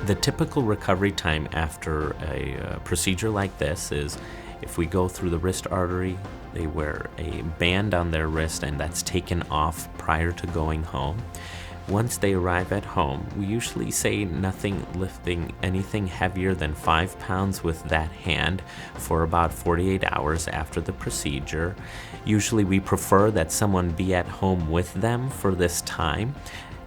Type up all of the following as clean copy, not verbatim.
The typical recovery time after a procedure like this is if we go through the wrist artery, they wear a band on their wrist and that's taken off prior to going home. Once they arrive at home, we usually say nothing lifting anything heavier than 5 pounds with that hand for about 48 hours after the procedure. Usually we prefer that someone be at home with them for this time,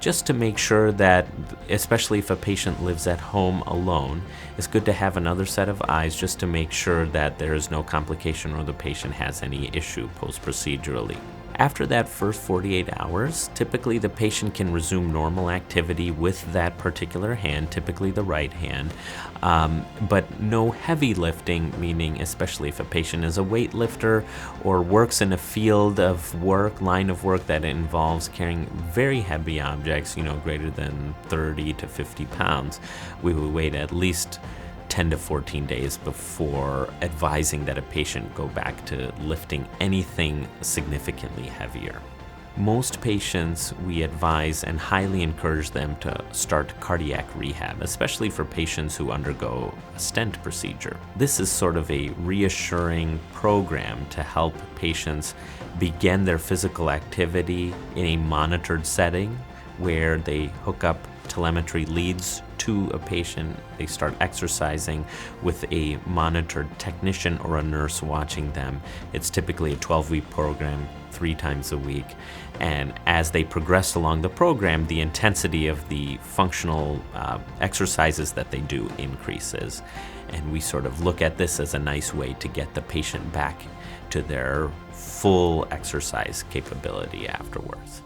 just to make sure that, especially if a patient lives at home alone, it's good to have another set of eyes just to make sure that there is no complication or the patient has any issue post-procedurally. After that first 48 hours, typically the patient can resume normal activity with that particular hand, typically the right hand, but no heavy lifting, meaning especially if a patient is a weightlifter or works in a field of work, line of work that involves carrying very heavy objects, greater than 30 to 50 pounds, we will wait at least 10 to 14 days before advising that a patient go back to lifting anything significantly heavier. Most patients, we advise and highly encourage them to start cardiac rehab, especially for patients who undergo a stent procedure. This is sort of a reassuring program to help patients begin their physical activity in a monitored setting where they hook up telemetry leads to a patient, they start exercising with a monitored technician or a nurse watching them. It's typically a 12-week program, 3 times a week. And as they progress along the program, the intensity of the functional exercises that they do increases. And we sort of look at this as a nice way to get the patient back to their full exercise capability afterwards.